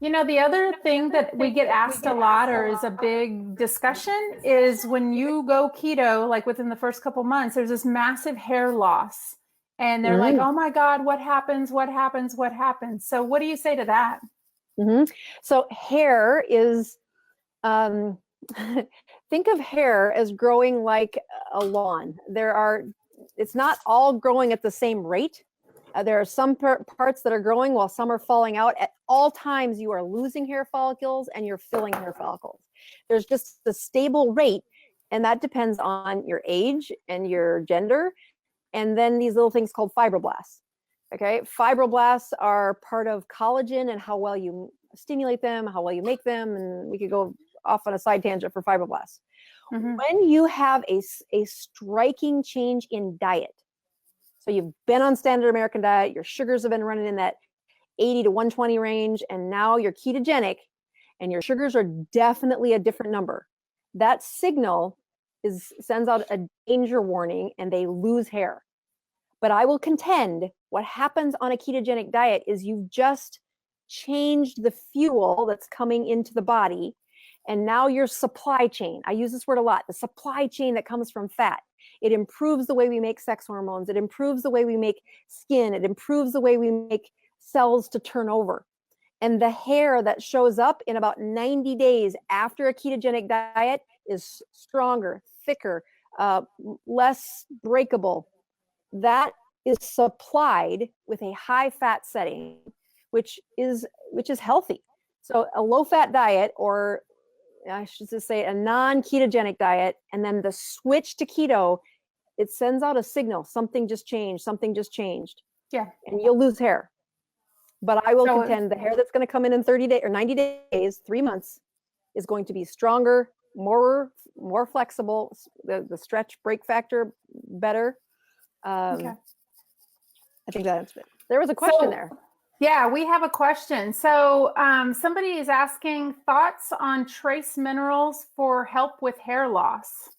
You know, the other thing that we get asked a lot or is a big discussion is when you go keto, like within the first couple months, there's this massive hair loss. And they're like, Mm. oh my God, what happens? What happens? What happens? So what do you say to that? hmm So hair is, um, think of hair as growing like a lawn. It's not all growing at the same rate. There are some parts that are growing while some are falling out. At all times, you are losing hair follicles and you're filling hair follicles. There's just a stable rate, and that depends on your age and your gender. And then these little things called fibroblasts. Okay, fibroblasts are part of collagen and how well you stimulate them, how well you make them, and we could go off on a side tangent for fibroblasts. Mm-hmm. When you have a striking change in diet, so you've been on standard American diet, your sugars have been running in that 80 to 120 range, and now you're ketogenic, and your sugars are definitely a different number. That signal sends out a danger warning, and they lose hair. But I will contend what happens on a ketogenic diet is you've just changed the fuel that's coming into the body. And now your supply chain, I use this word a lot, the supply chain that comes from fat. It improves the way we make sex hormones. It improves the way we make skin. It improves the way we make cells to turn over. And the hair that shows up in about 90 days after a ketogenic diet is stronger, thicker, less breakable. That is supplied with a high fat setting, which is healthy. So a low fat diet, or I should just say a non-ketogenic diet, and then the switch to keto, it sends out a signal. Something just changed. Yeah. And you'll lose hair. But I will contend the hair that's going to come in 30 days or 90 days, 3 months, is going to be stronger, more flexible, the stretch break factor better. Okay. I think that answered it. There was a question there. Yeah, we have a question. So somebody is asking thoughts on trace minerals for help with hair loss.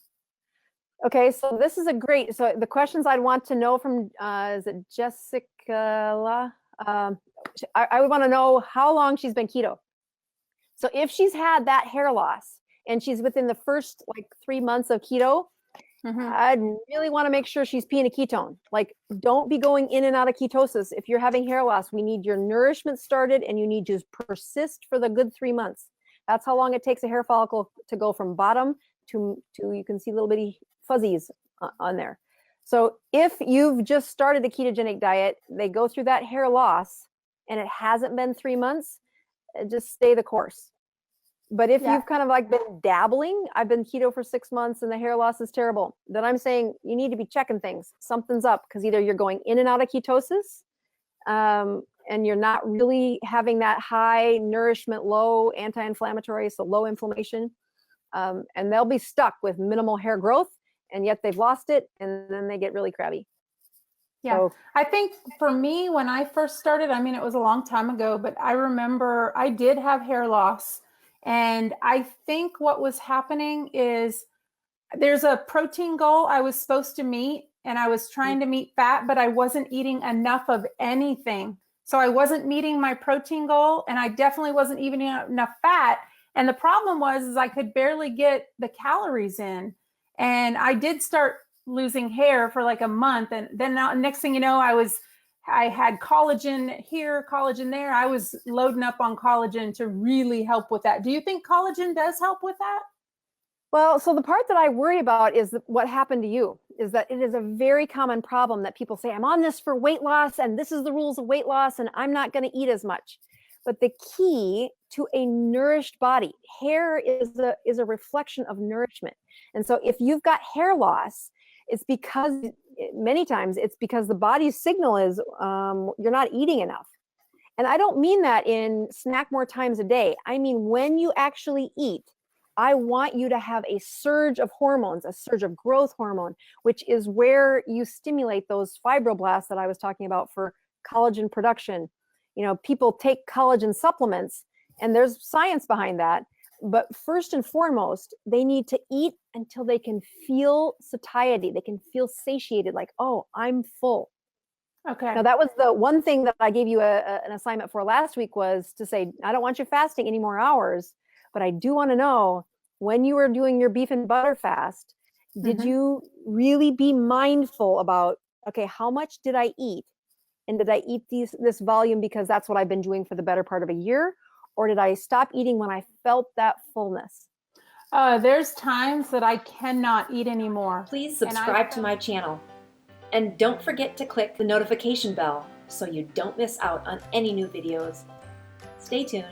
Okay, so this is so the questions I'd want to know from, is it Jessica? I would want to know how long she's been keto. So if she's had that hair loss and she's within the first 3 months of keto, I'd really want to make sure she's peeing a ketone. Like, don't be going in and out of ketosis. If you're having hair loss, we need your nourishment started, and you need to persist for the good 3 months. That's how long it takes a hair follicle to go from bottom to you can see little bitty fuzzies on there. So if you've just started a ketogenic diet, they go through that hair loss and it hasn't been 3 months, just stay the course. But if you've kind of been dabbling, I've been keto for 6 months and the hair loss is terrible, then I'm saying you need to be checking things. Something's up, because either you're going in and out of ketosis, and you're not really having that high nourishment, low anti-inflammatory, so low inflammation, and they'll be stuck with minimal hair growth, and yet they've lost it, and then they get really crabby. Yeah, so, I think for me, when I first started, I mean, it was a long time ago, but I remember I did have hair loss. And I think what was happening is there's a protein goal I was supposed to meet, and I was trying to meet fat, but I wasn't eating enough of anything. So I wasn't meeting my protein goal, and I definitely wasn't eating enough fat. And the problem was I could barely get the calories in. And I did start losing hair for like a month. And then next thing you know, I had collagen here, collagen there. I was loading up on collagen to really help with that. Do you think collagen does help with that? Well, so the part that I worry about is what happened to you, is that it is a very common problem that people say, I'm on this for weight loss, and this is the rules of weight loss, and I'm not going to eat as much. But the key to a nourished body, hair is a reflection of nourishment. And so if you've got hair loss, it's because many times it's because the body's signal is you're not eating enough. And I don't mean that in snack more times a day. I mean, when you actually eat, I want you to have a surge of hormones, a surge of growth hormone, which is where you stimulate those fibroblasts that I was talking about for collagen production. You know, people take collagen supplements, and there's science behind that. But first and foremost, they need to eat until they can feel satiety. They can feel satiated, like, oh, I'm full. Okay. Now, that was the one thing that I gave you an assignment for last week, was to say, I don't want you fasting any more hours, but I do want to know, when you were doing your beef and butter fast, did you really be mindful about, okay, how much did I eat? And did I eat this volume because that's what I've been doing for the better part of a year? Or did I stop eating when I felt that fullness? There's times that I cannot eat anymore. Please subscribe to my channel. And don't forget to click the notification bell so you don't miss out on any new videos. Stay tuned.